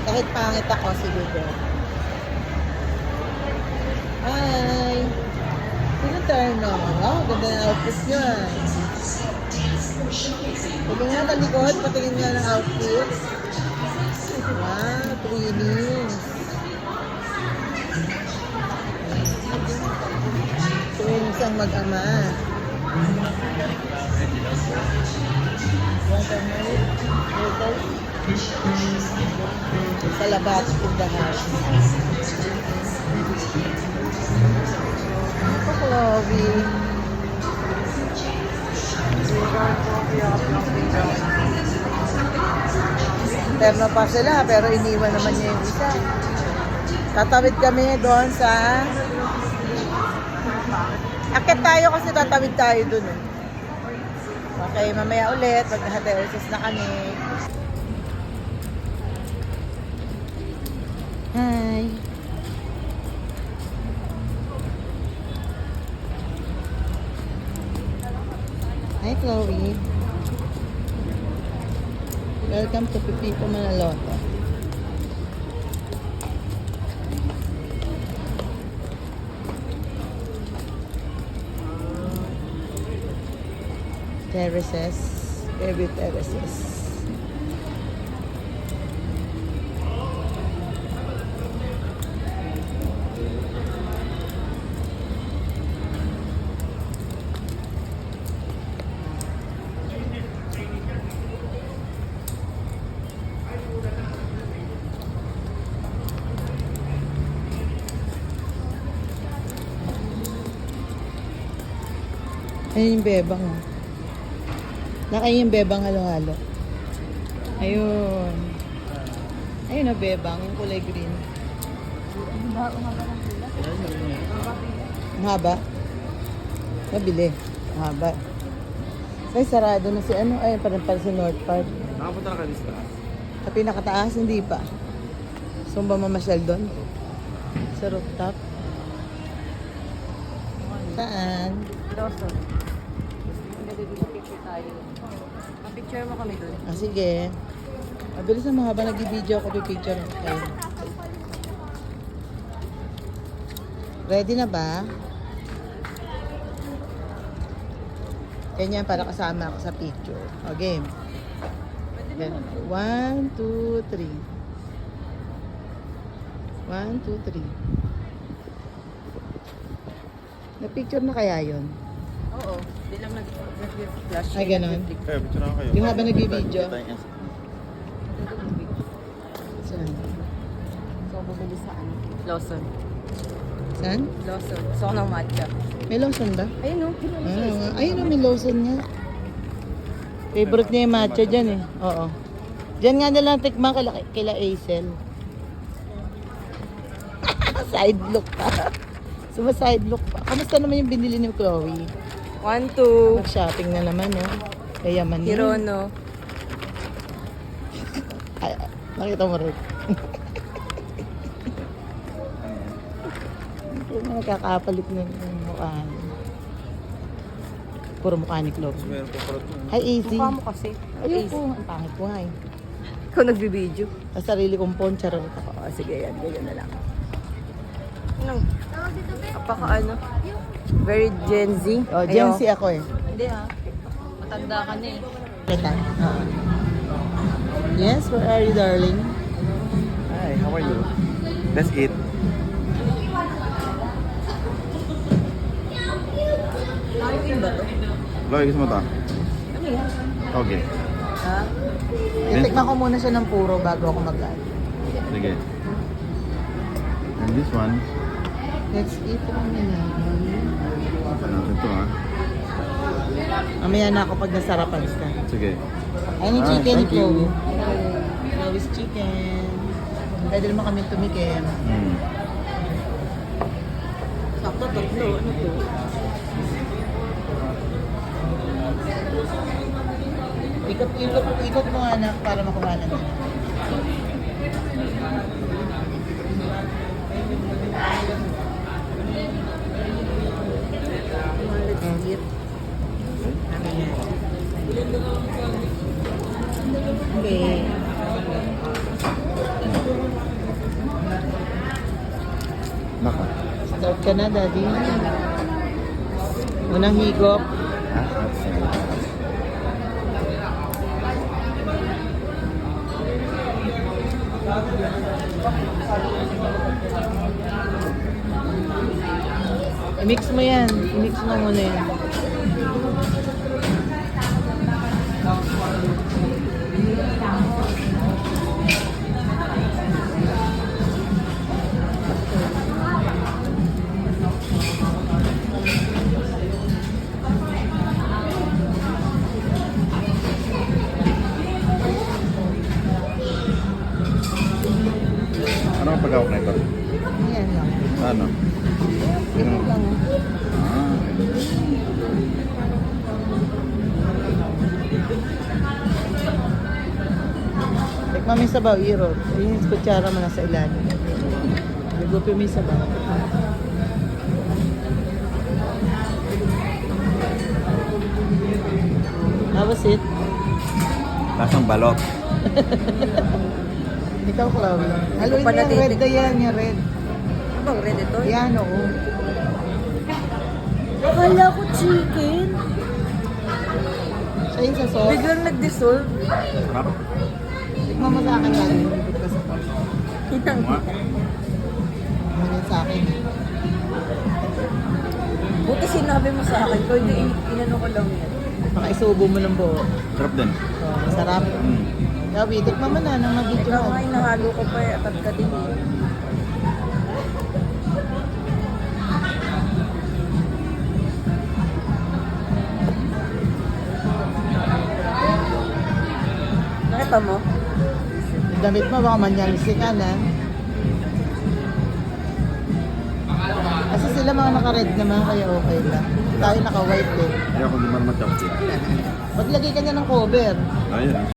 Kahit pangit ako, sige ko. Hi! Sino tayo na? Oh, ganda ng outfit niya. Tingin nga talikod, patingin nga ng outfit. Wow, twinings. Twinings ang mag-ama. Salabat in the house. Ito, Chloe. Terno pa sila, pero iniwan naman niya yung isa. Tatawid kami doon sa... Akit tayo kasi tatawid tayo doon. Eh. Okay, mamaya ulit. Mag-dialysis na kami. Hi. Hi, Chloe. Welcome to Pipito Manaloto. Terraces, baby terraces. Ayun yung bebang. Oh. Nakain yung bebang halo-halo. Ayun. Ayun na bebang, yung kulay green. Ang haba? Mabili. Ang haba. Ay, sarado na si ano. Ay, parang sa North Park. Nakapunta na kayo sa taas? Sa pinakataas, hindi pa. So, ba mamasyal doon? Sa rooftop? Saan? Lawson. Nagpipicture tayo. Ma-picture mo kami doon. Ah, sige. Mabilis na mahaba nag-video ako, pipicture kayo. Ready na ba? Ganyan para kasama ako sa picture. O, game. Ganyan. 1, 2, 3. 1, 2, 3. Na-picture na kaya yun? Oo. Hindi lang nag-flash. Ay, ganon. Kaya, picture na kayo. Yung habang nag-video. Saan? So, bumili sa ano? Lawson. Saan? Lawson. So, ako ng matcha. May lotion ba? Ayun o. Ayun na, may lotion niya. Favorite niya yung matcha dyan eh. Oo. Diyan nga nila tikman kila Aisel. Side look pa. Suma-side look pa. Kamusta naman yung binili ni Chloe? 1, 2. Mag-shopping na naman, no? Kayaman niya. Hirono. Ay, nakita mo rin. Hindi na nagkakapalit na yung mukha. Puro mukha ni Chloe. Meron po pala ito. Hi, Easy. Mukha mo kasi. Ayoko. Ang pangit ko nga eh. Ikaw nagbibideo. Sa sarili kong phone, charot ako. Oo, sige yan. Ganyan na lang. Ano? Apaka ano? Very Gen Z. Oh, Gen Z ako eh. Hindi ha. Matanda ka na eh. Kita. Yes, where are you, darling? Hi, how are you? Let's eat. Nakaitin ba to? Loy, gusto mo ito? Ano yan? Okay. Ha? Itikman ko muna siya ng puro bago ako mag-add. Sige. And this one. Let's eat muna. Ano ito ha? Mamaya na ako pag nasarapan ka. Sige. Ayun yung chicken thank ko. you. Always chicken. Pwede naman kami tumikim. Mm. Sakto, tatlo. Ano to? Ikot mo anak para makuha na nila. Let's eat. Okay. ka na, Daddy. Unang higop. Ah, that's nice. I-mix mo yan. I-mix mo muna yan. Ano ang pagkawak na ito? Yan lang. Ano? Ito lang. Ah, Tikman mo yung sabaw, Iro. Yung kutsara mo na sa ilalim. Lagupin mo yung sabaw. How was it? lasang balot. Ikaw, Chloe. Haluin mo pala yung red titik. na yan, yung red. Ano bang red ito? Yan, oo. Akala ko chicken. Siya yung sa sauce. Biglang nag-dissolve. Sarap. Tikman mo sa akin lagi. Lumipit ka sa sauce. Mga. Ganyan sa akin. Buti sinabi mo sa akin. Kung hindi, inano ko lang yan. Baka isubo mo ng buo. Sarap din. So, masarap. Gabi, tikman mo na nang mag-video Ikaw nga, ka. inahalo ko pa eh. At ka din eh. Nakita mo? Yung damit mo, baka manyalisikan, ha? Kasi sila mga naka-red naman, kaya okay lang. Tayo naka-white eh. Ayaw ko hindi man matchapstick. Maglagay ka niya ng cover. Ayun ah.